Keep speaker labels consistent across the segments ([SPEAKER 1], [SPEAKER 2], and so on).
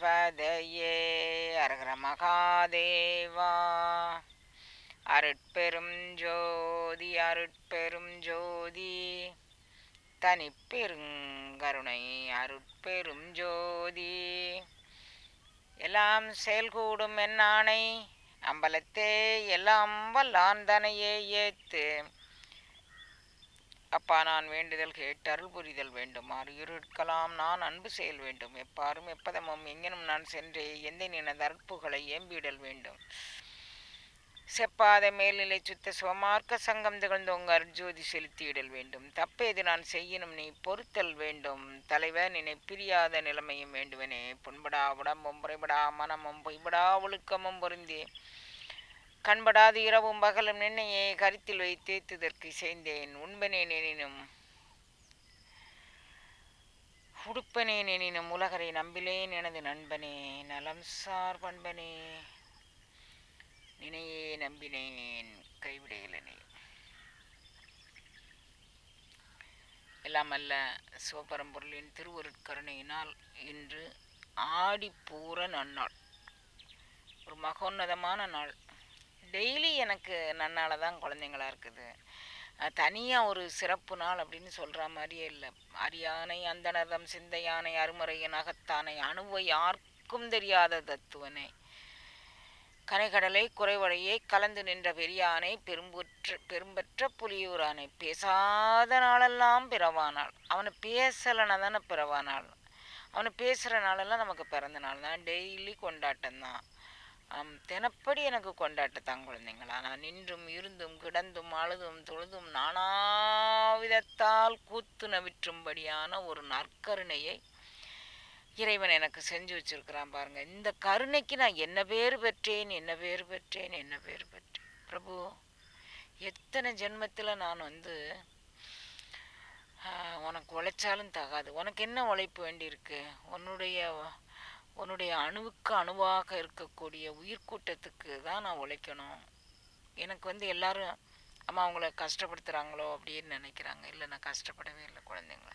[SPEAKER 1] பதையே அரகர மகாதேவா. அருட்பெரும் ஜோதி அருட்பெரும் ஜோதி தனிப்பெருங்கருணை அருட்பெரும் ஜோதி. எல்லாம் செயல்கூடும் என்னானை அம்பலத்தே எல்லாம் வல்லான் தனையே ஏத்து. அப்பா நான் வேண்டுதல் கேட்டு அருள் புரிதல் வேண்டும். இருக்கலாம் நான் அன்பு செயல் வேண்டும். எப்பாரும் எப்பதமும் எங்கெனும் நான் சென்றே எந்த நின தற்புகளை ஏம்பிடல் வேண்டும். செப்பாத மேல்நிலை சுத்த சிவமார்க்க சங்கம் திகழ்ந்தோங்க அருட்ஜோதி செலுத்தியிடல் வேண்டும். தப்பேது நான் செய்யணும் நீ பொறுத்தல் வேண்டும். தலைவர் நினை பிரியாத நிலைமையும் வேண்டுவனே. புண்படா உடம்பும் புறைபடா மனமும் பொய்படா ஒழுக்கமும் பொருந்தி கண்படாது இரவும் பகலும் நின்னையே கருத்தில் வைத்தேத்துதற்கு செய்தேன். உண்பனேன் எனினும் உடுப்பனேன் எனினும் உலகரை நம்பிலேன் எனது நண்பனே. நலம் சார் பண்பனே நினையே நம்பினேன் கைவிடையிலனே. எல்லாம் அல்ல சிவபரம்பொருளின் திருவருட்கருணையினால் இன்று ஆடிப்பூர நன்னாள், ஒரு மகோன்னதமான நாள். டெய்லி எனக்கு நன்னால தான் குழந்தைங்களா இருக்குது. தனியாக ஒரு சிறப்பு நாள் அப்படின்னு சொல்கிற மாதிரியே இல்லை. அரியானை அந்தனதம் சிந்தையானை அருமறையின் அகத்தானை அணுவை யாருக்கும் தெரியாத தத்துவனை கனைகடலை குறைவடையே கலந்து நின்ற பெரியானை பெரும்பற்ற புலியூரானை பேசாத நாளெல்லாம் பிறவானாள். அவனை பேசலைன்னா தானே பிறவானாள். அவனை பேசுகிற நாளெல்லாம் நமக்கு பிறந்த நாள் தான். டெய்லி கொண்டாட்டம் தான். தினப்படி எனக்கு கொண்டாட்டத்தான் குழந்தைங்களா. நான் நின்றும் இருந்தும் கிடந்தும் அழுதும் தொழுதும் நானாவிதத்தால் கூத்து நவிற்றும்படியான ஒரு நற்கருணையை இறைவன் எனக்கு செஞ்சு வச்சிருக்கிறான் பாருங்க. இந்த கருணைக்கு நான் என்ன பேர் பெற்றேன் என்ன பேர் பெற்றேன் என்ன பேர் பெற்றேன். பிரபு, எத்தனை ஜென்மத்தில் நான் உனக்கு உழைச்சாலும் தகாது. உனக்கு என்ன உழைப்பு வேண்டியிருக்கு? உன்னுடைய அணுவுக்கு அணுவாக இருக்கக்கூடிய உயிர்கூட்டத்துக்கு தான் நான் உழைக்கணும். எனக்கு எல்லாரும் அம்மா அவங்கள கஷ்டப்படுத்துகிறாங்களோ அப்படின்னு நினைக்கிறாங்க. இல்லை, நான் கஷ்டப்படவே இல்லை குழந்தைங்கள.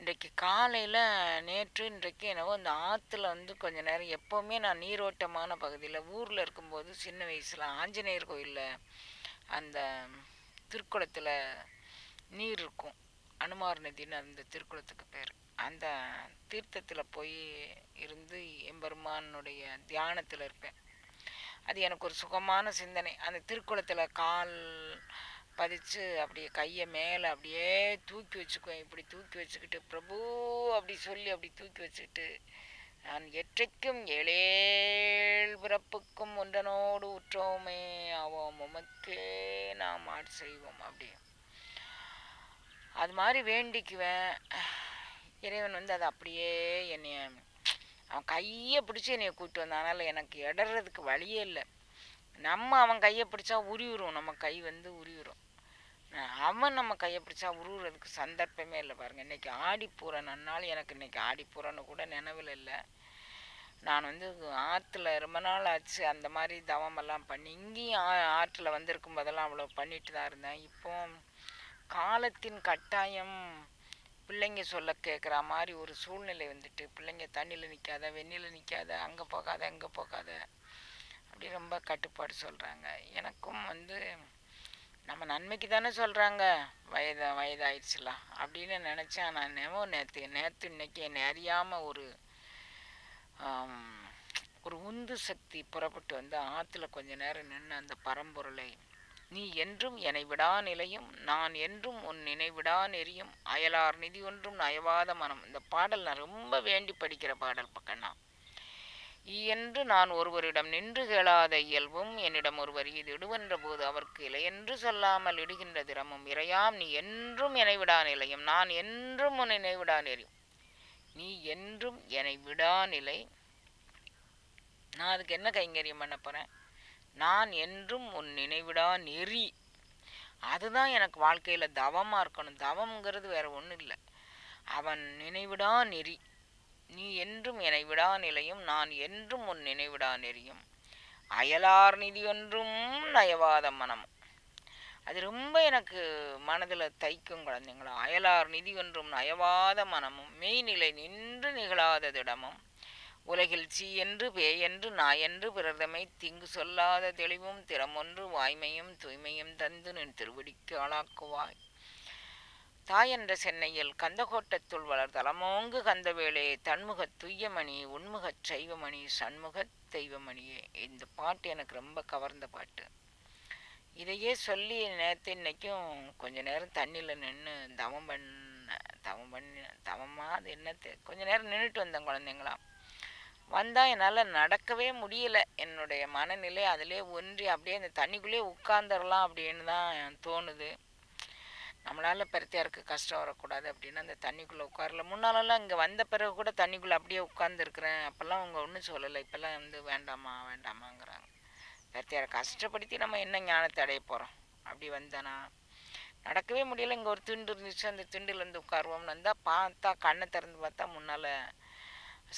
[SPEAKER 1] இன்றைக்கு காலையில் இன்றைக்கு என்னவோ இந்த ஆற்றுல கொஞ்ச நேரம், எப்போவுமே நான் நீரோட்டமான பகுதியில் ஊரில் இருக்கும்போது சின்ன வயசில் ஆஞ்சநேயர் கோயிலில் அந்த திருக்குளத்தில் நீர் இருக்கும். அனுமார் நதின்னு அந்த திருக்குளத்துக்கு பேர். அந்த தீர்த்தத்தில் போய் இருந்து எம்பெருமானுடைய தியானத்தில் இருப்பேன். அது எனக்கு ஒரு சுகமான சிந்தனை. அந்த திருக்குளத்தில் கால் பதிச்சு அப்படியே கையை மேலே அப்படியே தூக்கி வச்சுக்குவேன். இப்படி தூக்கி வச்சுக்கிட்டு பிரபு அப்படி சொல்லி அப்படி தூக்கி வச்சுக்கிட்டு, நான் எற்றைக்கும் ஏழேழ் பிறப்புக்கும் ஒன்றனோடு உற்றோமே ஆவோம் உமக்கே நாம் ஆட் செய்வோம் அப்படி அது மாதிரி வேண்டிக்குவேன். இறைவன் அதை அப்படியே என்னைய அவன் கையை பிடிச்சி என்னைய கூப்பிட்டு வந்தான். அதனால் எனக்கு இடறதுக்கு வழியே இல்லை. அவன் கையை பிடிச்சா உருவிடும், நம்ம கை உருவிடும். அவன் நம்ம கையை பிடிச்சா உருவுறதுக்கு சந்தர்ப்பமே இல்லை பாருங்கள். இன்றைக்கி ஆடிப்பூர நன்னாள். எனக்கு இன்றைக்கி ஆடிப்பூரன்னு கூட நினைவில் இல்லை. நான் ஆற்றுல ரொம்ப நாள் ஆச்சு அந்த மாதிரி தவமெல்லாம் பண்ணி. இங்கேயும் ஆற்றில் வந்திருக்கும் போதெல்லாம் அவ்வளோ பண்ணிட்டு தான் இருந்தேன். இப்போ காலத்தின் கட்டாயம் பிள்ளைங்க சொல்ல கேட்குற மாதிரி ஒரு சூழ்நிலை பிள்ளைங்க தண்ணியில் நிற்காத, வெந்நில நிற்காத, அங்கே போகாத இங்கே போகாத அப்படி ரொம்ப கட்டுப்பாடு சொல்கிறாங்க. எனக்கும் நம்ம நன்மைக்கு தானே சொல்கிறாங்க, வயதாயிடுச்சுலாம் அப்படின்னு நினச்சேன். நான் நேற்று இன்னைக்கு என்னை அறியாமல் ஒரு உந்து சக்தி புறப்பட்டு ஆற்றுல கொஞ்ச நேரம் நின்று அந்த பரம்பொருளை, நீ என்றும் என்னை விடா நிலையும், நான் என்றும் உன் நினைவிடா நெறியும், அயலார் நிதி ஒன்றும் நயவாத மனம். இந்த பாடல் நான் ரொம்ப வேண்டி படிக்கிற பாடல் பக்கம்னா. என்று நான் ஒருவரிடம் நின்று கேளாத இயல்பும், என்னிடம் ஒருவர் இது இடுவென்ற போது அவருக்கு இல்லை என்று சொல்லாமல் இடுகின்ற திறமும், இறையாம் நீ என்றும் என்னை விடா நிலையும், நான் என்றும் உன் நினைவிடா நெறியும். நீ என்றும் என்னை விடா நிலை. நான் அதுக்கு என்ன கைங்கரியம் பண்ண போகிறேன்? நான் என்றும் உன் நினைவிடா நெறி. அதுதான் எனக்கு வாழ்க்கையில் தவமாக இருக்கணும். தவம்ங்கிறது வேற ஒன்றும் இல்லை. அவன் நினைவிடா நெறி. நீ என்றும் என்னை விடா நிலையும், நான் என்றும் உன் நினைவிடா நெறியும், அயலார் நிதி ஒன்றும் நயவாத மனம். அது ரொம்ப எனக்கு மனதில் தைக்கும் குழந்தைங்களா. அயலார் நிதி ஒன்றும் நயவாத மனமும், மெய்நிலை நின்று நிகழாததிடமும், உலகில் சீ என்று பேயென்று நாயென்று பிறர்தமை தீங்கு சொல்லாத தெளிவும் திறமொன்று வாய்மையும் தூய்மையும் தந்து நின் திருவடிக்கு ஆளாக்குவாய். தாயென்ற சென்னையில் கந்தகோட்டத்துள் வளர் தலமோங்கு கந்தவேளே தன்முகத் துய்யமணி உன்முகச் சைவமணி சண்முகத் தெய்வமணியே. இந்த பாட்டு எனக்கு ரொம்ப கவர்ந்த பாட்டு. இதையே சொல்லி நேற்று இன்னைக்கும் கொஞ்ச நேரம் தண்ணியில் நின்று தவமா அது என்னத்து கொஞ்ச நேரம் நின்றுட்டு வந்தேன் குழந்தைங்களாம். வந்தால் என்னால் நடக்கவே முடியல. என்னுடைய மனநிலை அதிலே ஒன்றி அப்படியே அந்த தண்ணிக்குள்ளேயே உட்கார்ந்துடலாம் அப்படின்னு தான் தோணுது. நம்மளால் பெருத்தையாருக்கு கஷ்டம் வரக்கூடாது அப்படின்னு அந்த தண்ணிக்குள்ளே உட்காரல. முன்னாலெல்லாம் இங்கே வந்த பிறகு கூட தண்ணிக்குள்ளே அப்படியே உட்கார்ந்துருக்குறேன். அப்போல்லாம் அவங்க ஒன்றும் சொல்லலை. இப்போல்லாம் வந்து வேண்டாமா வேண்டாமாங்கிறாங்க. பெருத்தையாரை கஷ்டப்படுத்தி நம்ம என்ன ஞானத்தை அடைய போகிறோம்? அப்படி வந்தானா நடக்கவே முடியல. இங்கே ஒரு திண்டு இருந்துச்சு, அந்த திண்டுலேருந்து உட்காருவோம்னு வந்தால் பார்த்தா கண்ணை திறந்து பார்த்தா முன்னால்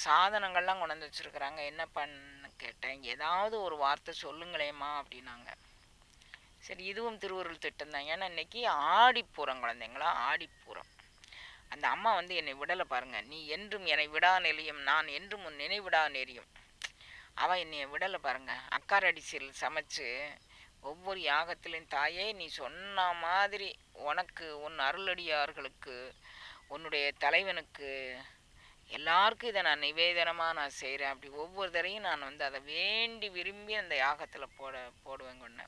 [SPEAKER 1] சாதனங்கள்லாம் கொண்டு வந்து வச்சுருக்குறாங்க. என்ன பண்ணு கேட்டேன். ஏதாவது ஒரு வார்த்தை சொல்லுங்களேம்மா அப்படின்னாங்க. சரி, இதுவும் திருவருள் திட்டம் தான். ஏன்னா இன்னைக்கு ஆடிப்பூரம் குழந்தைங்களா, ஆடிப்பூரம். அந்த அம்மா வந்து என்னை விடலை பாருங்க. நீ என்றும் என்னை விடா நெறியும், நான் என்றும் உன் நினைவிடா நெறியும். அவள் என்னை விடலை பாருங்க. அக்காரடிசியில் சமைச்சு ஒவ்வொரு யாகத்திலையும் தாயே நீ சொன்ன மாதிரி உனக்கு உன் அருளடியார்களுக்கு உன்னுடைய தலைவனுக்கு எல்லாருக்கும் இதை நான் நிவேதனமாக நான் செய்கிறேன். அப்படி ஒவ்வொரு தரையும் நான் வந்து அதை வேண்டி விரும்பி அந்த யாகத்தில் போடுவேங்க ஒன்று.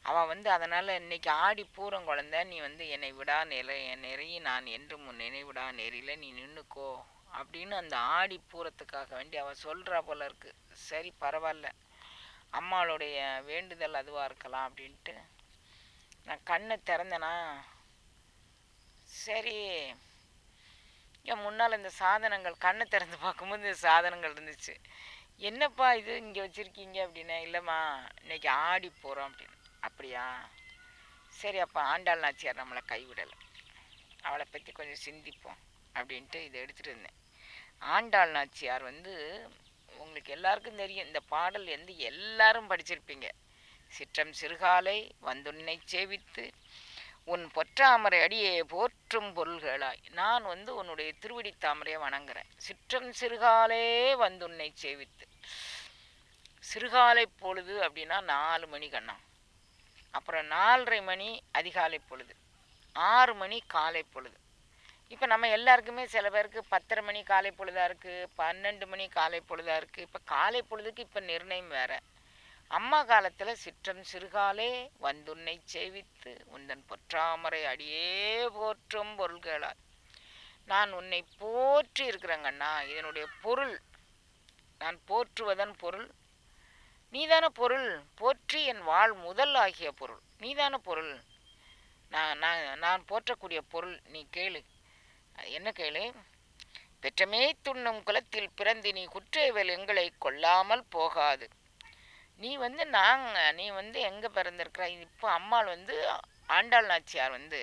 [SPEAKER 1] அவள் வந்து அதனால் இன்னைக்கு ஆடி பூரம் குழந்தை நீ வந்து என்னை விடா நிறைய நான் என்றும் உன் நினைவிடா நெறியில் நீ நின்றுக்கோ அப்படின்னு அந்த ஆடி பூரத்துக்காக வேண்டி அவள் சொல்கிறா போல இருக்கு. சரி, பரவாயில்ல, அம்மாளுடைய வேண்டுதல் அதுவாக இருக்கலாம் அப்படின்ட்டு நான் கண்ணை திறந்தேனா. சரி, என் முன்னால் இந்த சாதனங்கள் கண்ணை திறந்து பார்க்கும்போது இந்த சாதனங்கள் இருந்துச்சு. என்னப்பா இது இங்கே வச்சுருக்கீங்க அப்படின்னா, இல்லைம்மா இன்னைக்கு ஆடி போகிறோம் அப்படின்னு. அப்படியா, சரி, அப்போ ஆண்டாள் நாச்சியார் நம்மளை கைவிடலை, அவளை பற்றி கொஞ்சம் சிந்திப்போம் அப்படின்ட்டு இதை எடுத்துகிட்டு இருந்தேன். ஆண்டாள் நாச்சியார் வந்து உங்களுக்கு எல்லாருக்கும் தெரியும். இந்த பாடல் வந்து எல்லாரும் படிச்சிருப்பீங்க. சிற்றம் சிறுகாலை வந்துன்னை சேவித்து உன் பொற்றாமரை அடியே போற்றும் பொருள்களாய். நான் வந்து உன்னுடைய திருவடி தாமரையை வணங்குறேன். சிற்றம் சிறுகாலே வந்துன்னை சேவித்து. சிறுகாலை பொழுது அப்படின்னா 4 மணி கண்ணா, அப்புறம் 4:30 மணி அதிகாலை பொழுது, 6 மணி காலை பொழுது. இப்போ நம்ம எல்லாருக்குமே சில பேருக்கு 10:30 மணி காலை பொழுதாக இருக்குது, 12 மணி காலை பொழுதாக இருக்குது. இப்போ காலை பொழுதுக்கு இப்போ நிர்ணயம் வேறு. அம்மா காலத்தில் சிற்றம் சிறுகாலே வந்துன்னை சேவித்து உந்தன் பொற்றாமரை அடியே போற்றும் பொருள்களால். நான் உன்னை போற்றி இருக்கிறேங்கண்ணா. இதனுடைய பொருள், நான் போற்றுவதன் பொருள் நீதான பொருள். போற்றி என் வாழ் முதல் ஆகிய பொருள் நீதான பொருள். நான் போற்றக்கூடிய பொருள் நீ கேளு. என்ன கேளு? பெற்றமே துண்ணும் குலத்தில் பிறந்து நீ குற்றேவல் எங்களை கொல்லாமல் போகாது. நீ வந்து நீ வந்து எங்கே பிறந்திருக்கிற? இப்போ அம்மாள் வந்து ஆண்டாள் நாச்சியார் வந்து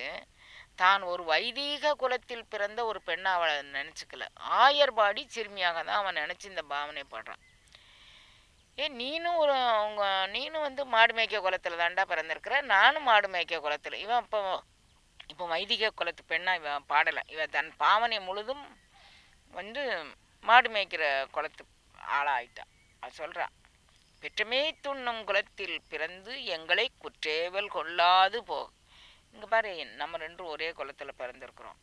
[SPEAKER 1] தான் ஒரு வைதீக குலத்தில் பிறந்த ஒரு பெண்ணை அவளை நினச்சிக்கல. ஆயர்பாடி சிறுமியாக தான் அவன் நினச்சி இந்த பாவனை பாடுறான். நீனும் வந்து மாடு மேய்க்க குலத்தில் தாண்டா பிறந்திருக்கிற, நானும் மாடு மேய்க்க குலத்தில். இவன் இப்போ வைதிக குலத்து பெண்ணா இவன் பாடலை. இவன் தன் பாவனை முழுதும் வந்து மாடு மேய்க்கிற குலத்து ஆளாயிட்டான். அவள் சொல்கிறான், பெற்றமே துண்ணும் குலத்தில் பிறந்து எங்களை குற்றேவல் கொள்ளாது போ. இங்கே பாரு, நம்ம 2 ஒரே குலத்தில் பிறந்திருக்கிறோம்.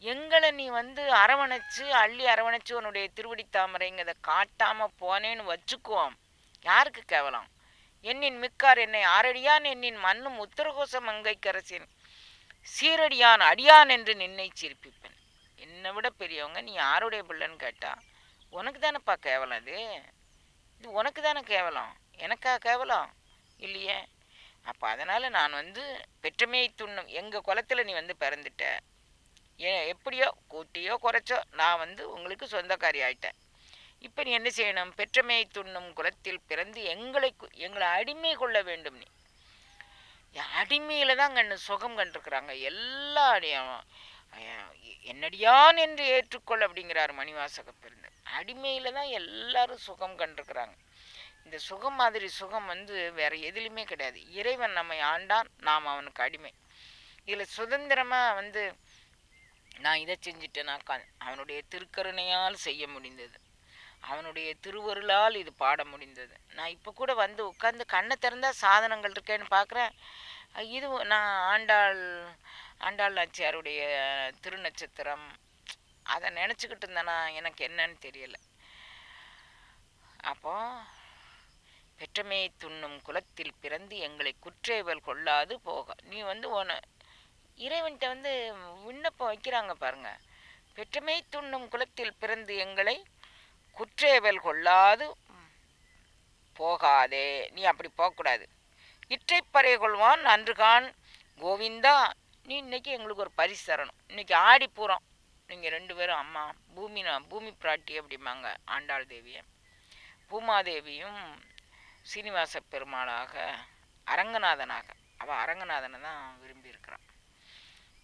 [SPEAKER 1] எங்களை நீ வந்து அள்ளி அரவணைச்சு உன்னுடைய திருவடி தாமரைங்கிறத காட்டாமல் போனேன்னு வச்சுக்குவோம். யாருக்கு கேவலம்? என்னின் மிக்கார் என்னை ஆரடியான் என்னின் மண்ணும் உத்தரகோச மங்கைக்கரசின் சீரடியான் அடியான் என்று நின்னை சிரிப்பிப்பேன். என்னை விட பெரியவங்க நீ யாருடைய பிள்ளைன்னு கேட்டா உனக்கு தானேப்பா கேவலம். இது உனக்கு தானே கேவலம், எனக்கா கேவலம் இல்லையே. அப்போ அதனால் நான் வந்து பெற்றமே துண்ணும் எங்கள் குலத்தில் நீ வந்து பிறந்துட்ட. எப்படியோ கூட்டியோ குறைச்சோ நான் வந்து உங்களுக்கு சொந்தக்காரி ஆயிட்டேன். இப்போ நீ என்ன செய்யணும்? பெற்றமே துண்ணும் குலத்தில் பிறந்து எங்களை அடிமை கொள்ள வேண்டும். நீ அடிமையில் தான் சுகம் கண்டிருக்கிறாங்க எல்லா என்னடியான் என்று ஏற்றுக்கொள் அப்படிங்கிறார் மணிவாசக பெருந்தர். அடிமையில் தான் எல்லாரும் சுகம் கண்டிருக்கிறாங்க. இந்த சுகம் மாதிரி சுகம் வந்து வேற எதுலையுமே கிடையாது. இறைவன் நம்மை ஆண்டான், நாம் அவனுக்கு அடிமை. இதில் சுதந்திரமாக வந்து நான் இதை செஞ்சுட்டேன், நான் அவனுடைய திருக்கருணையால் செய்ய முடிந்தது. அவனுடைய திருவருளால் இது பாட முடிந்தது. நான் இப்போ கூட வந்து உட்காந்து கண்ணை திறந்தா சாதனங்கள் இருக்கேன்னு பார்க்குறேன். இது நான் ஆண்டாள் நாச்சியாருடைய திருநட்சத்திரம் அதை நினச்சிக்கிட்டு இருந்தேனா எனக்கு என்னன்னு தெரியல. அப்போ பெற்றமே துண்ணும் குலத்தில் பிறந்து எங்களை குற்றேவல் கொள்ளாது போக, நீ வந்து இறைவன்கிட்ட வந்து விண்ணப்பம் வைக்கிறாங்க பாருங்க. பெற்றமே துண்ணும் குலத்தில் பிறந்து எங்களை குற்றேவல் கொள்ளாது போகாதே, நீ அப்படி போகக்கூடாது. இற்றைப்பறை கொள்வான் அன்றுகான் கோவிந்தா, நீ இன்னைக்கு எங்களுக்கு ஒரு பரிசு தரணும். இன்னைக்கு ஆடிப்பூரம், நீங்கள் 2 பேரும் அம்மா பூமி பிராட்டி அப்படிம்பாங்க ஆண்டாள் தேவியை. பூமாதேவியும் சீனிவாச பெருமாளாக அரங்கநாதனாக, அவள் அரங்கநாதனை தான் விரும்பி இருக்கிறான்.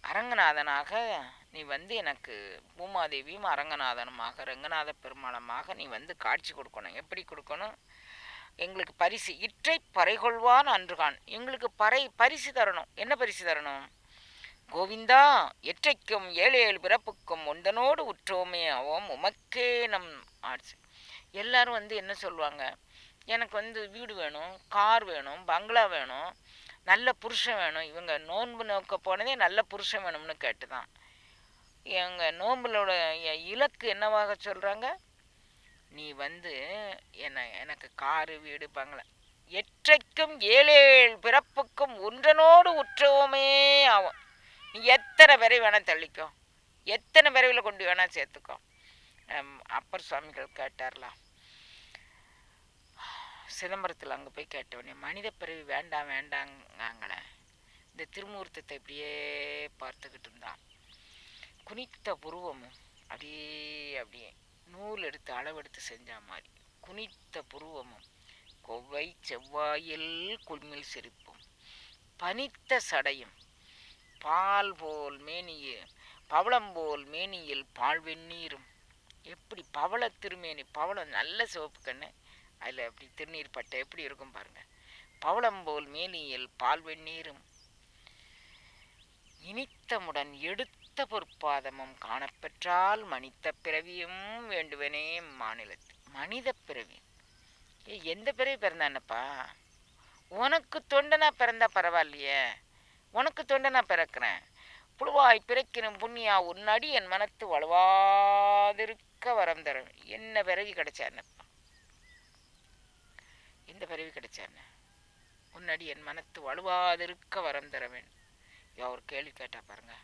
[SPEAKER 1] அரங்கநாதனாக நீ வந்து எனக்கு பூமாதேவியும் அரங்கநாதனுமாக ரங்கநாத பெருமாளமாக நீ வந்து காட்சி கொடுக்கணும். எப்படி கொடுக்கணும்? எங்களுக்கு பரிசு இற்றை பறைகொள்வான் அன்றுகான், எங்களுக்கு பரிசு தரணும். என்ன பரிசு தரணும்? கோவிந்தா, எற்றைக்கும் 7 பிறப்புக்கும் ஒன்றனோடு உற்றோமே ஆவோம் உமக்கே நம் ஆட்சி. எல்லாரும் வந்து என்ன சொல்லுவாங்க? எனக்கு வந்து வீடு வேணும், கார் வேணும், பங்களா வேணும், நல்ல புருஷன் வேணும். இவங்க நோன்பு நோக்க போனதே நல்ல புருஷன் வேணும்னு கேட்டு தான். எங்கள் நோன்புலோட இலக்கு என்னவாக சொல்கிறாங்க? நீ வந்து எனக்கு காரு வீடு பங்களா, எற்றைக்கும் 7 பிறப்புக்கும் ஒன்றனோடு உற்றோமே ஆகும். நீ எத்தனை பிறவி வேணால் தள்ளிக்கோ, எத்தனை பிறவியில் கொண்டு வேணால் சேர்த்துக்கோ. அப்பர் சுவாமிகள் கேட்டார்லாம் சிதம்பரத்தில். அங்கே போய் கேட்டவனே, மனித பிறவி வேண்டாம் வேண்டாங்காங்களே. இந்த திருமூர்த்தத்தை இப்படியே பார்த்துக்கிட்டு இருந்தான். குனித்த புருவமும் அப்படியே நூல் எடுத்து அளவெடுத்து செஞ்ச மாதிரி குனித்த புருவமும் கொவ்வை செவ்வாயில் குள்மில் சிரிப்பும் பனித்த சடையும் பால் போல் மேனியில் பவளம்போல் மேனியில் பால் வெந்நீரும். எப்படி பவள திருமேனி, பவளம் நல்ல சிவப்பு கண்ணு, அதில் அப்படி திருநீர் பட்டை எப்படி இருக்கும் பாருங்க. பவளம்போல் மேனியில் பால் வெந்நீரும் இனித்தமுடன் எடுத்த பொற்பாதமும் காணப்பெற்றால் மனித பிறவியும் வேண்டுவனே மாநிலத்து. மனித பிறவி, எந்த பிறவி பிறந்தானப்பா? உனக்கு தொண்டனா பிறந்தா பரவாயில்லையே, உனக்கு தொண்டனா பிறக்கிறேன். புழுவாய் பிறக்கினும் புண்ணியா உன்னடி என் மனத்து வலுவாதிருக்க வரம் தர. என்ன பிறவி கிடைச்சானப்பா? எந்த பிறவி கிடைச்சான? உன்னடி என் மனத்து வலுவாதிருக்க வரம் தர வேண்டும். ஒரு கேள்வி கேட்டா பாருங்க,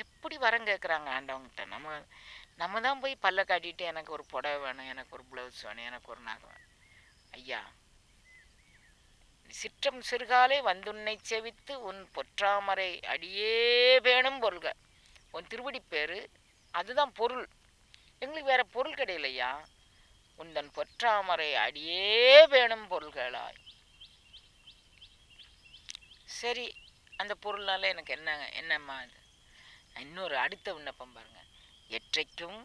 [SPEAKER 1] எப்படி வரம் கேட்குறாங்க ஆண்டவங்கிட்ட. நம்ம தான் போய் பல்ல காட்டிட்டு எனக்கு ஒரு புடவை வேணும், எனக்கு ஒரு ப்ளவுஸ் வேணும், எனக்கு ஒரு நகை வேணும். ஐயா, சிற்றம் சிறுகாலே வந்துன்னை செவித்து உன் பொற்றாமரை அடியே வேணும் பொருள்க. உன் திருவடி பேரு அதுதான் பொருள், எங்களுக்கு வேற பொருள் கிடையிலையா. உந்தன் பொற்றாமரை அடியே வேணும் பொருள்களாய். சரி, அந்த பொருள்னால எனக்கு என்னம்மா அது? இன்னொரு அடுத்த விண்ணப்பம் பாருங்க. எற்றைக்கும்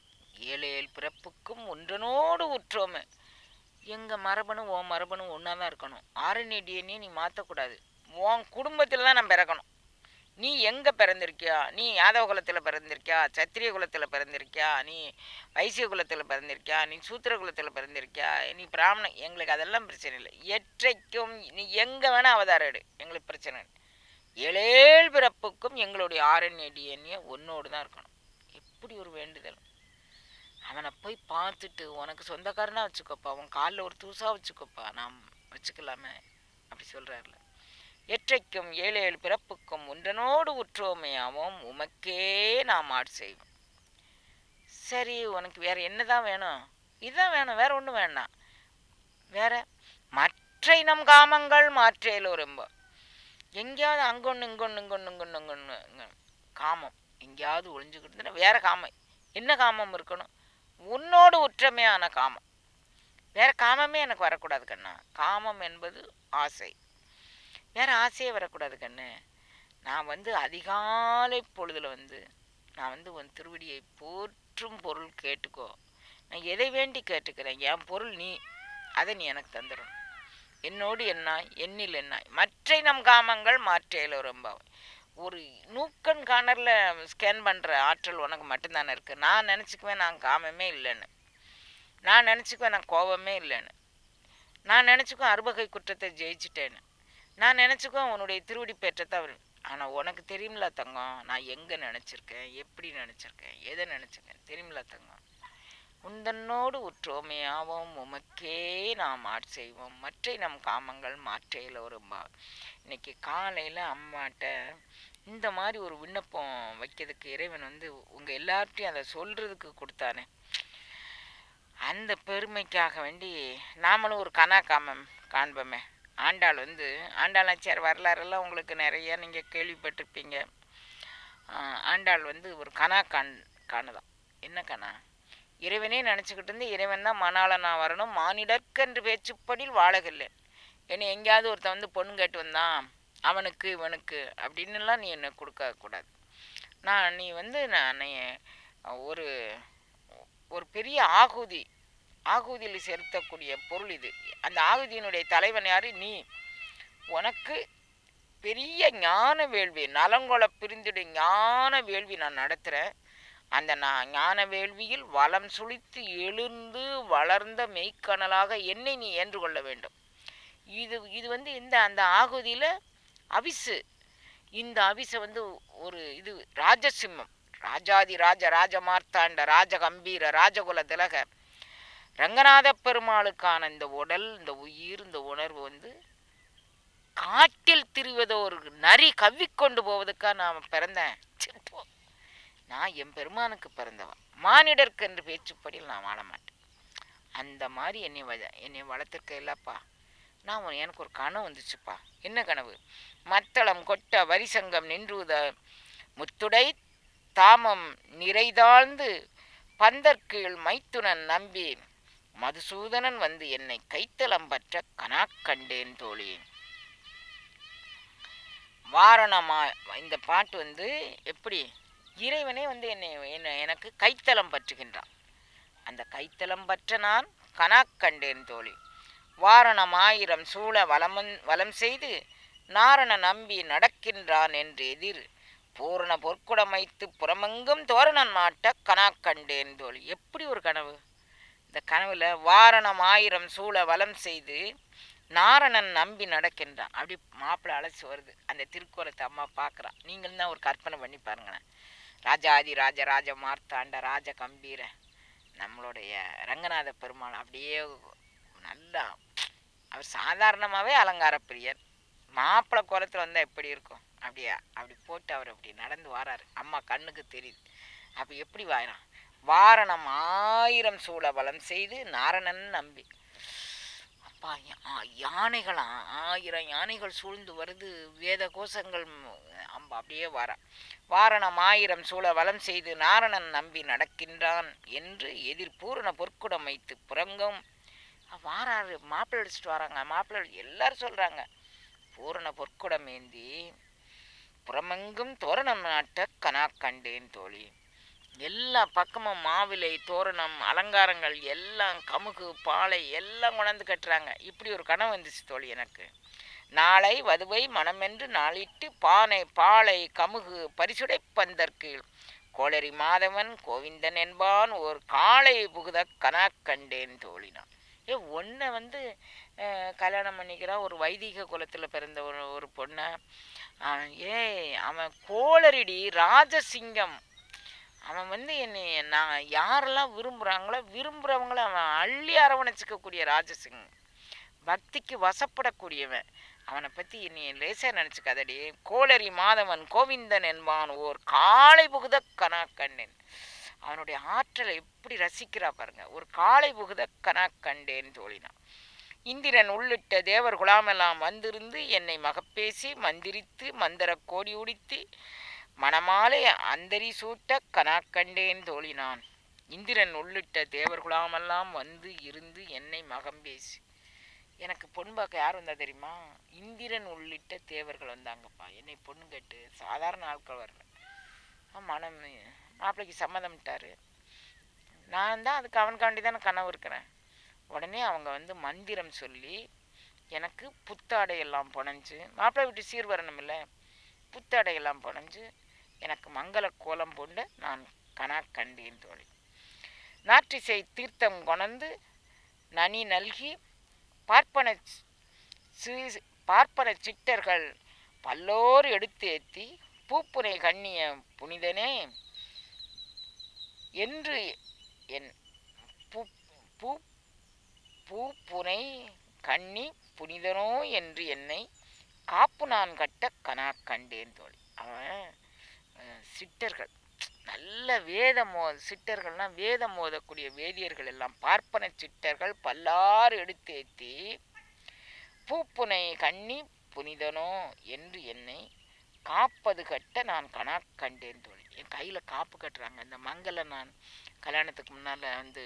[SPEAKER 1] 7 பிறப்புக்கும் ஒன்றனோடு உற்றோமே. எங்கள் மரபணு உன் மரபணு ஒன்றா தான் இருக்கணும். ஆர்என்ஏ டிஎன்ஏ நீ மாற்றக்கூடாது. உன் குடும்பத்தில் தான் நான் பிறக்கணும். நீ எங்கே பிறந்திருக்கியா? நீ யாதவ குலத்தில் பிறந்திருக்கியா, சத்திரிய குலத்தில் பிறந்திருக்கியா, நீ வைசிய குலத்தில் பிறந்திருக்கியா, நீ சூத்திர குலத்தில் பிறந்திருக்கியா, நீ பிராமணன், எங்களுக்கு அதெல்லாம் பிரச்சனை இல்லை. எற்றைக்கும் நீ எங்கே வேணால் அவதாரம் எடு, எங்களுக்கு பிரச்சனை இல்லை. 7 பிறப்புக்கும் எங்களுடைய ஆர்என்ஏ டிஎன்ஏ ஒன்னோடு தான் இருக்கணும். எப்படி ஒரு வேண்டுதல்! அவனை போய் பார்த்துட்டு உனக்கு சொந்தக்காரனா வச்சுக்கோப்பா, அவன் காலில் ஒரு தூசா வச்சுக்கோப்பா, நாம் வச்சுக்கலாமே அப்படி சொல்கிறார்ல. எற்றைக்கும் 7 பிறப்புக்கும் ஒன்றனோடு உற்றோமையாவும் உமக்கே நாம் ஆட் செய்வோம். சரி, உனக்கு வேற என்னதான் வேணும்? இதுதான் வேணும், வேற ஒன்றும் வேண்டாம். வேற மற்ற நம் காமங்கள் மாற்றேலோ ரொம்ப. எங்கேயாவது அங்கொன்று இங்கொன்று காமம் எங்கேயாவது ஒளிஞ்சுக்கிட்டு வேற காமம். என்ன காமம் இருக்கணும்? உன்னோடு உற்றமையான காமம். வேற காமமே எனக்கு வரக்கூடாது கண்ணா. காமம் என்பது ஆசை, வேற ஆசையே வரக்கூடாது கண்ணு. நான் வந்து அதிகாலை பொழுதுல நான் உன் திருவடியை போற்றும் பொருள் கேட்டுக்கோ. நான் எதை வேண்டி கேட்டுக்கிறேன்? என் பொருள் நீ, அதை நீ எனக்கு தந்துடணும். என்னோடு என்னாய் என்னில் என்னாய் மற்ற நம் காமங்கள் மாற்றேலோ ரொம்ப. ஒரு நூக்கன் கார்னரில் ஸ்கேன் பண்ணுற ஆற்றல் உனக்கு மட்டும்தானே இருக்குது. நான் நினச்சிக்குவேன் நான் காமமே இல்லைன்னு. நான் நினச்சிக்குவேன் நான் கோபமே இல்லைன்னு. நான் நினச்சிக்குவேன் அறுபகை குற்றத்தை ஜெயிச்சிட்டேன்னு. நான் நினச்சிக்குவேன் உன்னுடைய திருவடி பெற்றத்தை அவர். ஆனால் உனக்கு தெரியுமில்ல தங்கம், நான் எங்கே நினச்சிருக்கேன், எப்படி நினச்சிருக்கேன், எதை நினச்சிருக்கேன் தெரியுமில்ல தங்கம். உந்தன்னோடு உற்றோமே ஆவோம் உமக்கே நாம் செய்வோம் மற்றை நம் காமங்கள் மாற்றையில் ஒரு இன்னைக்கு காலையில் அம்மாட்ட இந்த மாதிரி ஒரு விண்ணப்பம் வைக்கிறதுக்கு இறைவன் வந்து உங்கள் எல்லார்ட்டையும் அதை சொல்கிறதுக்கு கொடுத்தானே, அந்த பெருமைக்காக வேண்டி நாமளும் ஒரு கனா காண்போமே. ஆண்டாள் வந்து ஆண்டாளாச்சியார் வரலாறெல்லாம் உங்களுக்கு நிறைய நீங்கள் கேள்விப்பட்டிருப்பீங்க. ஆண்டாள் வந்து ஒரு கனா காணுதான். என்ன கனா? இறைவனே நினச்சிக்கிட்டு இருந்து இறைவன் தான் மணால நான் வரணும், மானிடற்கென்று பேச்சுப்படியில் வாழகில்லேன். என்னை எங்கேயாவது ஒருத்தன் வந்து பொண்ணு கேட்டு வந்தான், அவனுக்கு இவனுக்கு அப்படின்னுலாம் நீ என்னை கொடுக்கக்கூடாது. நீ வந்து நான் ஒரு ஒரு பெரிய ஆகுதியில் செலுத்தக்கூடிய பொருள் இது. அந்த ஆகுதியினுடைய தலைவன் யாரு? நீ. உனக்கு பெரிய ஞான வேள்வி, நலங்கொள பிரிந்துடு ஞான வேள்வி நான் நடத்துகிறேன். அந்த ஞான வேள்வியில் வளம் சுழித்து எழுந்து வளர்ந்த மெய்க்கணலாக என்னை நீ ஏற்றுக்கொள்ள வேண்டும். இது வந்து அந்த ஆகுதியில் அவிசு. இந்த அவிசை வந்து ஒரு இது ராஜசிம்மம், ராஜாதி ராஜமார்த்தாண்ட ராஜகம்பீர ராஜகுல திலக ரங்கநாத பெருமாளுக்கான இந்த உடல், இந்த உயிர், இந்த உணர்வு வந்து காட்டில் திரிவதோ ஒரு நரி கவ்விக்கொண்டு போவதுக்காக நான் பிறந்தேன். நான் என் பெருமானுக்கு பிறந்தவன், மானிடருக்கு என்று பேச்சுப்படியில் நான் வாழ மாட்டேன். அந்த மாதிரி என்னை வளர்த்துருக்க இல்லப்பா. எனக்கு ஒரு கனவு வந்துச்சுப்பா. என்ன கனவு? மத்தளம் கொட்ட வரிசங்கம் நின்றுத முத்துடை தாமம் நிறைதாழ்ந்து பந்தற்கீழ் மைத்துனன் நம்பி மதுசூதனன் வந்து என்னை கைத்தளம் பற்ற கனாக்கண்டேன் தோழி. வாரணமா இந்த பாட்டு வந்து எப்படி இறைவனே வந்து எனக்கு கைத்தளம் பற்றுகின்றான். அந்த கைத்தளம் பற்ற நான் கனாக்கண்டேன் தோழி. வாரணம் 1000 சூழ வலம் செய்து நாரண நம்பி நடக்கின்றான் என்று எதிர் பூரண பொற்குடமைத்து புறமெங்கும் தோரணன் மாட்ட கனாக்கண்டேன் தோழி. எப்படி ஒரு கனவு! இந்த கனவுல வாரணம் 1000 சூழ வலம் செய்து நாரணன் நம்பி நடக்கின்றான். அப்படி மாப்பிள்ளை அழைச்சி வருது. அந்த திருக்கோலத்தை அம்மா பார்க்குறான். நீங்களும் தான் ஒரு கற்பனை பண்ணி பாருங்களேன். ராஜாதி ராஜ மார்த்தாண்ட ராஜ கம்பீர நம்மளுடைய ரங்கநாத பெருமாள் அப்படியே நல்லா, அவர் சாதாரணமாகவே அலங்கார பிரியர். மாப்பிள்ளை கோலத்தில் வந்தால் எப்படி இருக்கும்? அப்படி போட்டு அவர் அப்படி நடந்து வாராரு. அம்மா கண்ணுக்கு தெரியுது. அப்போ எப்படி வாரான்? வாரணம் 1000 சூழ வலம் செய்து நாரணன் நம்பி. அப்பா, யானைகள் 1000 யானைகள் சூழ்ந்து வருது, வேத கோஷங்கள். அம்பா அப்படியே வாரணம் 1000 சூழ வலம் செய்து நாரணன் நம்பி நடக்கின்றான் என்று எதிர் பூரண பொற்குடம் வைத்து புறங்கும் வாராரு. மாப்பிள்ளை அடிச்சுட்டு வராங்க. மாப்பிள்ளை எல்லாரும் சொல்கிறாங்க, பூரண பொற்குடம் ஏந்தி புறமெங்கும் தோரணம் நாட்ட கனா கண்டேன் தோழி. எல்லா பக்கமும் மாவிலை தோரணம் அலங்காரங்கள் எல்லாம், கமுகு பாலை எல்லாம் கொண்டாந்து கட்டுறாங்க. இப்படி ஒரு கனவு வந்துச்சு தோழி எனக்கு. நாளை வதுவை மனமென்று நாளிட்டு பானை பாலை கமுகு பரிசுடை பந்தற்கீழ் கோளரி மாதவன் கோவிந்தன் என்பான் ஓர் காளை புகுத கனா கண்டேன் தோழினான். ஒன்றை வந்து கல்யாணம் பண்ணிக்கிறான், ஒரு வைதிக குலத்தில் பிறந்த ஒரு பொண்ணை. அவன் கோளரிடி ராஜசிங்கம். அவன் வந்து நான் யாரெல்லாம் விரும்புகிறவங்கள அவன் அள்ளி அரவணைச்சிக்கக்கூடிய ராஜசிங்கம், பக்திக்கு வசப்படக்கூடியவன். அவனை பற்றி நீ லேசாக நினச்சிக்காதடி. கோளரி மாதவன் கோவிந்தன் என்பான் ஓர் காளை புகுத கனா கண்டேன். அவனுடைய ஆற்றலை எப்படி ரசிக்கிறா பாருங்க. ஒரு காளை புகுத கனா கண்டேன் தோழினான். இந்திரன் உள்ளிட்ட தேவர் குலாமெல்லாம் வந்திருந்து என்னை மகப்பேசி மந்திரித்து மந்திர கோடி உடித்து மணமாலை அந்தரி சூட்ட கனா கண்டேன் தோழினான். இந்திரன் உள்ளிட்ட தேவர் குலாமெல்லாம் வந்து இருந்து என்னை மகம்பேசி. எனக்கு பொண்ணு பார்க்க யார் வந்தா தெரியுமா? இந்திரன் உள்ளிட்ட தேவர்கள் வந்தாங்கப்பா என்னை பொண்ணு கேட்டு. சாதாரண ஆட்கள் வரல. மனம் மாப்பிள்ளைக்கு சம்மதம்ட்டாரு. நான் தான் அதுக்கு அவனுக்காண்டி தானே கனவு இருக்கிறேன். உடனே அவங்க வந்து மந்திரம் சொல்லி எனக்கு புத்தாடையெல்லாம் புனைஞ்சு, மாப்பிள்ளை விட்டு சீர் வரணும் இல்லை, புத்தாடையெல்லாம் புனைஞ்சு எனக்கு மங்கள கோலம் போண்டு நான் கனா கண்டேன் தோழி. நாற்றிசை தீர்த்தம் கொணர்ந்து நனி நல்கி பார்ப்பன பார்ப்பன சிட்டர்கள் பல்லோர் எடுத்தேத்தி பூப்புனை கண்ணிய புனிதனே என்று என் பூப்புனை கண்ணி புனிதனோ என்று என்னை காப்பு நான் கட்ட கனா கண்டேன் தோழி. அவன் சிட்டர்கள் நல்ல சிட்டர்கள்னா வேதம் மோதக்கூடிய வேதியர்கள் எல்லாம் பார்ப்பன சிட்டர்கள் பல்லாறு எடுத்தேத்தி பூப்புனை கண்ணி புனிதனோ என்று என்னை காப்பது கட்ட நான் கனா கண்டேன் தோழி. என் கையில் காப்பு கட்டுறாங்க. இந்த நான் கல்யாணத்துக்கு முன்னால் வந்து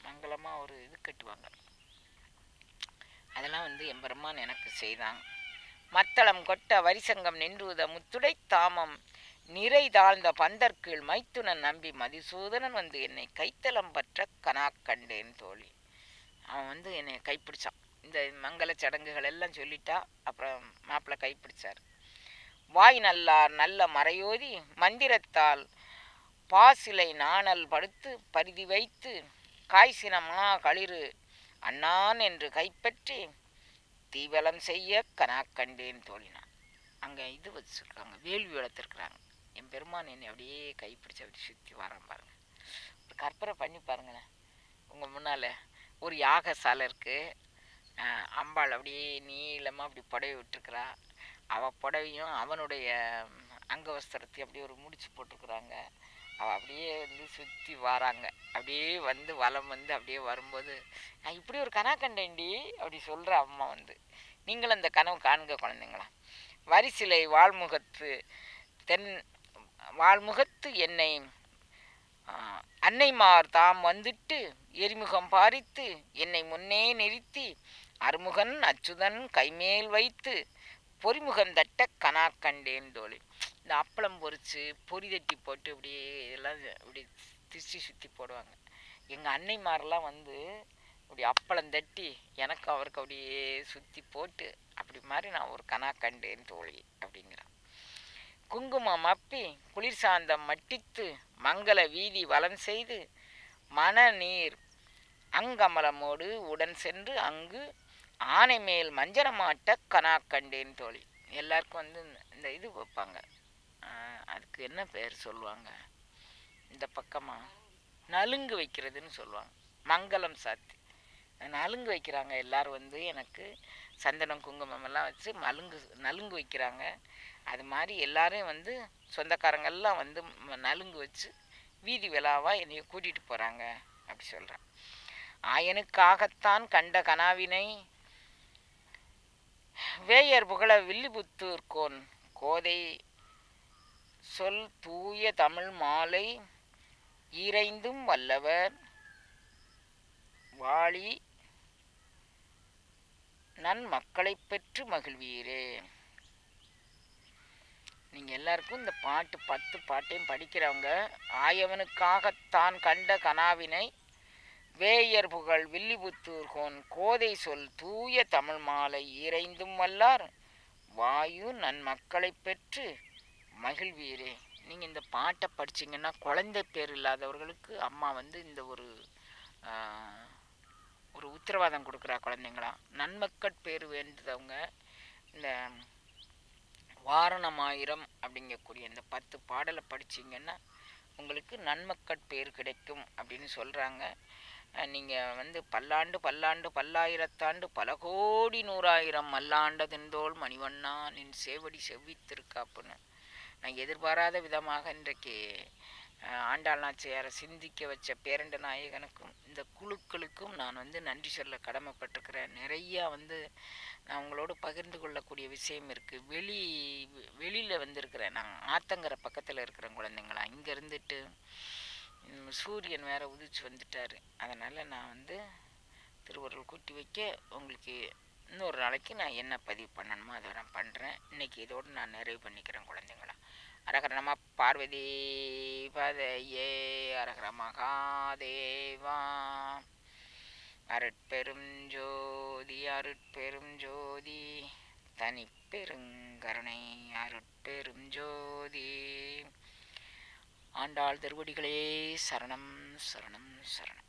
[SPEAKER 1] மங்களமாக ஒரு இது கட்டுவாங்க. அதெல்லாம் வந்து எம்பெருமான் எனக்கு செய்தாங்க. மத்தளம் கொட்ட வரிசங்கம் நின்றுத முத்துடை தாமம் நிறை தாழ்ந்த பந்தற்கீழ் மைத்துனன் நம்பி மதிசூதனன் வந்து என்னை கைத்தளம் பற்ற கனா கண்டேன் தோழி. அவன் வந்து என்னை கைப்பிடிச்சான். இந்த மங்கள சடங்குகள் எல்லாம் சொல்லிட்டா அப்புறம் மாப்பிள்ளை கைப்பிடிச்சார். வாய் நல்லார் நல்ல மறையோதி மந்திரத்தால் பாசிலை நாணல் படுத்து பரிதி வைத்து காய்ச்சினமா களிறு அண்ணான் என்று கைப்பற்றி தீவலம் செய்ய கனா கண்டேன் தோழினான். அங்கே இது வச்சுருக்காங்க, வேள்வி வளர்த்துருக்குறாங்க. என் பெருமான் என்னை அப்படியே கைப்பிடிச்சு அப்படி சுற்றி வரான் பாருங்க. ஒரு கற்பனை பண்ணி பாருங்களேன். உங்கள் முன்னால் ஒரு யாகசாலை இருக்குது. அம்பாள் அப்படியே நீளமாக அப்படி புடவை விட்டுருக்குறா. அவள் புடவையும் அவனுடைய அங்கவஸ்திரத்தையும் அப்படியே ஒரு முடிச்சு போட்டிருக்குறாங்க. அவள் அப்படியே வந்து சுற்றி வராங்க. அப்படியே வந்து வலம் வந்து அப்படியே வரும்போது நான் இப்படி ஒரு கனா கண்டேன்டி அப்படி சொல்கிற அம்மா வந்து நீங்களும் அந்த கனவு காண்க குழந்தைங்களா. வரிசிலை வாழ்முகத்து என்னை அன்னைமார் தாம் வந்துட்டு எரிமுகம் பாரித்து என்னை முன்னே நிறுத்தி அருமுகன் அச்சுதன் கைமேல் வைத்து பொறிமுகம் தட்ட கனா கண்டேன் தோழி. இந்த அப்பளம் பொரித்து பொறி தட்டி போட்டு இப்படியே எல்லாம் இப்படி திசி சுற்றி போடுவாங்க. எங்கள் அன்னைமாரெலாம் வந்து இப்படி அப்பளம் தட்டி எனக்கு அவருக்கு அப்படியே சுற்றி போட்டு அப்படி மாதிரி நான் ஒரு கனா கண்டேன் தோழி அப்படிங்கிறான். குங்குமம் அப்பி குளிர் சாந்தம் மட்டித்து மங்கள வீதி வலம் செய்து மன நீர் அங்கமலமோடு உடன் சென்று அங்கு ஆனை மேல் மஞ்சனமாட்ட கனா கண்டேன் தோழி. எல்லாருக்கும் வந்து இந்த இது வைப்பாங்க, அதுக்கு என்ன பேர் சொல்லுவாங்க, இந்த பக்கமாக நலுங்கு வைக்கிறதுன்னு சொல்லுவாங்க. மங்களம் சாத்தி நலுங்கு வைக்கிறாங்க. எல்லோரும் வந்து எனக்கு சந்தனம் குங்குமம் எல்லாம் வச்சு நலுங்கு வைக்கிறாங்க. அது மாதிரி எல்லாரும் வந்து சொந்தக்காரங்கள்லாம் வந்து நலுங்கு வச்சு வீதி விழாவாக என்னைய கூட்டிகிட்டு போகிறாங்க அப்படி சொல்கிறான். ஆயனுக்காகத்தான் கண்ட கனாவினை வேயர் புகழ வில்லிபுத்தூர்கோன் கோதை சொல் தூய தமிழ் மாலை ஈரைந்தும் வல்லவர் வாழி நன் மக்களை பெற்று மகிழ்வீரே. நீங்கள் எல்லாருக்கும் இந்த பாட்டு 10 பாட்டையும் படிக்கிறவங்க ஆயவனுக்காகத்தான் கண்ட கனாவினை வேயர் புகழ் வில்லிபுத்தூர்கோன் கோதை சொல் தூய தமிழ் மாலை ஈரைந்தும் வல்லார் வாயு நன் மக்களை பெற்று மகிழ்வீரே. நீங்கள் இந்த பாட்டை படிச்சிங்கன்னா குழந்தை பேர் இல்லாதவர்களுக்கு அம்மா வந்து இந்த ஒரு உத்தரவாதம் கொடுக்குறா. குழந்தைங்களா நன்மக்கள் பேர் வேண்டவங்க இந்த வாரணமாயிரம் அப்படிங்கக்கூடிய இந்த 10 பாடலை படிச்சிங்கன்னா உங்களுக்கு நன்மக்கள் பேர் கிடைக்கும் அப்படின்னு சொல்கிறாங்க. நீங்கள் வந்து பல்லாண்டு பல்லாயிரத்தாண்டு பல கோடி 100,000 மல்லாண்டதென்றோள் மணிவண்ணா நின் சேவடி செவ்வித்திருக்காப்புன்னு நான் எதிர்பாராத விதமாக இன்றைக்கு ஆண்டாள் நாச்சியாரை சிந்திக்க வச்ச பேரண்ட நாயகனுக்கும் இந்த குழுக்களுக்கும் நான் வந்து நன்றி சொல்ல கடமைப்பட்டிருக்கிறேன். நிறையா வந்து நான் உங்களோடு பகிர்ந்து கொள்ளக்கூடிய விஷயம் இருக்குது. வெளியில் வந்திருக்கிறேன். நான் ஆத்தங்கரை பக்கத்தில் இருக்கிறேன் குழந்தைங்களா. இங்கே இருந்துட்டு சூரியன் வேற உதிச்சு வந்துட்டார். அதனால் நான் வந்து திருவருள் கூட்டி வைக்க உங்களுக்கு இன்னொரு நாளைக்கு நான் என்ன பதிவு பண்ணணுமோ அதை நான் பண்ணுறேன். இன்றைக்கி இதோடு நான் நிறைவு பண்ணிக்கிறேன் குழந்தைங்களா. அரகர நம பார்வதி பதையே அரகர மகாதேவா. அருட்பெரும் ஜோதி அருட்பெரும் ஜோதி தனிப்பெருங்கருணை அருட்பெரும் ஜோதி ஆண்டாள் திருவடிகளே சரணம் சரணம் சரணம்.